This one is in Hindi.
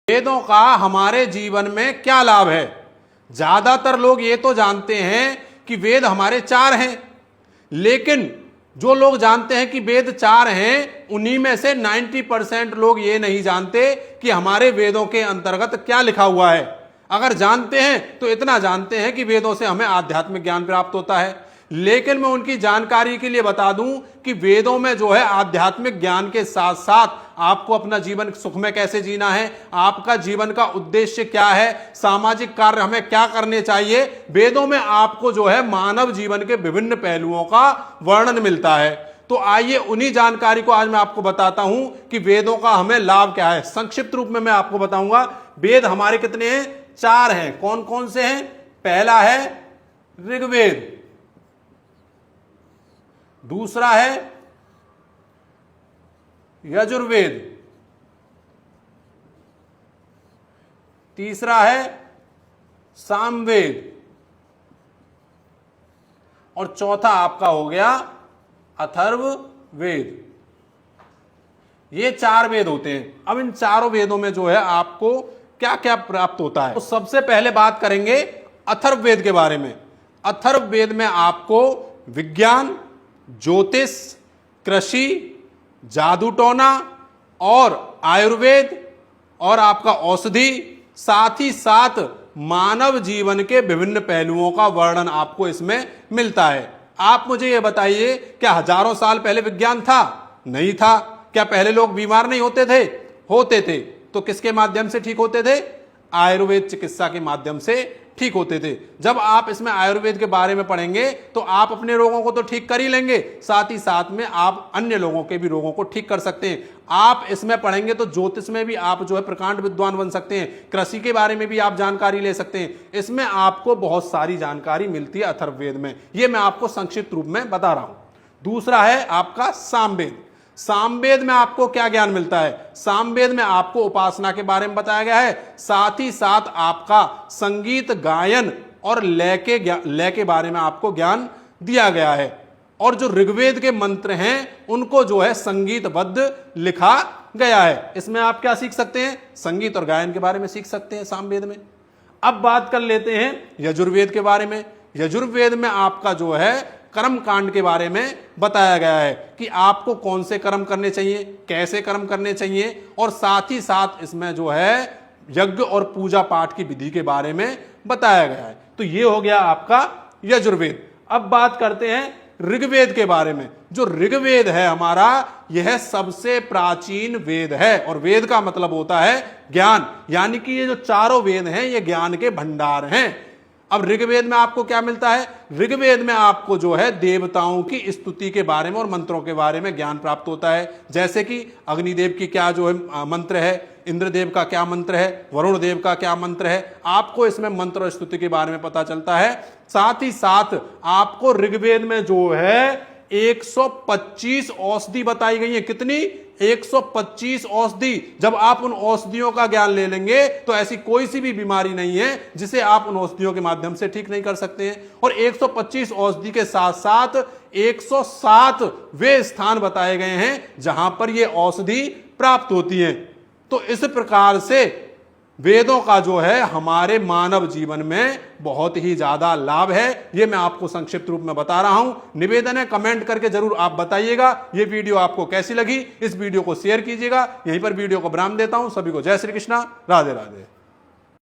वेदों का हमारे जीवन में क्या लाभ है। ज्यादातर लोग ये तो जानते हैं कि वेद हमारे चार हैं, लेकिन जो लोग जानते हैं कि वेद चार हैं, उन्हीं में से 90% लोग ये नहीं जानते कि हमारे वेदों के अंतर्गत क्या लिखा हुआ है। अगर जानते हैं तो इतना जानते हैं कि वेदों से हमें आध्यात्मिक ज्ञान प्राप्त होता है। लेकिन मैं उनकी जानकारी के लिए बता दूं कि वेदों में जो है आध्यात्मिक ज्ञान के साथ साथ आपको अपना जीवन सुख में कैसे जीना है, आपका जीवन का उद्देश्य क्या है, सामाजिक कार्य हमें क्या करने चाहिए, वेदों में आपको जो है मानव जीवन के विभिन्न पहलुओं का वर्णन मिलता है। तो आइए उन्हीं जानकारी को आज मैं आपको बताता हूं कि वेदों का हमें लाभ क्या है। संक्षिप्त रूप में मैं आपको बताऊंगा। वेद हमारे कितने हैं? चार हैं। कौन कौन से हैं? पहला है ऋग्वेद, दूसरा है यजुर्वेद, तीसरा है सामवेद, और चौथा आपका हो गया अथर्ववेद। ये चार वेद होते हैं। अब इन चारों वेदों में जो है आपको क्या क्या प्राप्त होता है, तो सबसे पहले बात करेंगे अथर्ववेद के बारे में। अथर्ववेद में आपको विज्ञान, ज्योतिष, कृषि, जादू टोना और आयुर्वेद और आपका औषधि, साथ ही साथ मानव जीवन के विभिन्न पहलुओं का वर्णन आपको इसमें मिलता है। आप मुझे यह बताइए, क्या हजारों साल पहले विज्ञान था? नहीं था। क्या पहले लोग बीमार नहीं होते थे? होते थे। तो किसके माध्यम से ठीक होते थे? आयुर्वेद चिकित्सा के माध्यम से ठीक होते थे। जब आप इसमें आयुर्वेद के बारे में पढ़ेंगे तो आप अपने रोगों को तो ठीक कर ही लेंगे, साथ ही साथ में आप अन्य लोगों के भी रोगों को ठीक कर सकते हैं। आप इसमें पढ़ेंगे तो ज्योतिष में भी आप जो है प्रकांड विद्वान बन सकते हैं, कृषि के बारे में भी आप जानकारी ले सकते हैं। इसमें आपको बहुत सारी जानकारी मिलती है अथर्ववेद में। यह मैं आपको संक्षिप्त रूप में बता रहा हूं। दूसरा है आपका सामवेद। सामवेद में आपको क्या ज्ञान मिलता है? सामवेद में आपको उपासना के बारे में बताया गया है, साथ ही साथ आपका संगीत, गायन और लय के बारे में आपको ज्ञान दिया गया है। और जो ऋग्वेद के मंत्र हैं उनको जो है संगीतबद्ध लिखा गया है। इसमें आप क्या सीख सकते हैं? संगीत और गायन के बारे में सीख सकते हैं सामवेद में। अब बात कर लेते हैं यजुर्वेद के बारे में। यजुर्वेद में आपका जो है कर्म कांड के बारे में बताया गया है कि आपको कौन से कर्म करने चाहिए, कैसे कर्म करने चाहिए, और साथ ही साथ इसमें जो है यज्ञ और पूजा पाठ की विधि के बारे में बताया गया है। तो ये हो गया आपका यजुर्वेद। अब बात करते हैं ऋग्वेद के बारे में। जो ऋग्वेद है हमारा, यह सबसे प्राचीन वेद है, और वेद का मतलब होता है ज्ञान, यानी कि ये जो चारों वेद हैं ये ज्ञान के भंडार हैं। अब ऋग्वेद में आपको क्या मिलता है? ऋग्वेद में आपको जो है देवताओं की स्तुति के बारे में और मंत्रों के बारे में ज्ञान प्राप्त होता है। जैसे कि अग्निदेव की क्या जो है मंत्र है, इंद्रदेव का क्या मंत्र है, वरुण देव का क्या मंत्र है, आपको इसमें मंत्र और स्तुति के बारे में पता चलता है। साथ ही साथ आपको ऋग्वेद में जो है 125 औषधि बताई गई है। कितनी? 125 औषधि। जब आप उन औषधियों का ज्ञान ले लेंगे तो ऐसी कोई सी भी बीमारी नहीं है जिसे आप उन औषधियों के माध्यम से ठीक नहीं कर सकते हैं। और 125 औषधि के साथ साथ 107 वे स्थान बताए गए हैं जहां पर ये औषधि प्राप्त होती है। तो इस प्रकार से वेदों का जो है हमारे मानव जीवन में बहुत ही ज्यादा लाभ है। यह मैं आपको संक्षिप्त रूप में बता रहा हूं। निवेदन है, कमेंट करके जरूर आप बताइएगा ये वीडियो आपको कैसी लगी। इस वीडियो को शेयर कीजिएगा। यहीं पर वीडियो को विराम देता हूं। सभी को जय श्री कृष्णा, राधे राधे।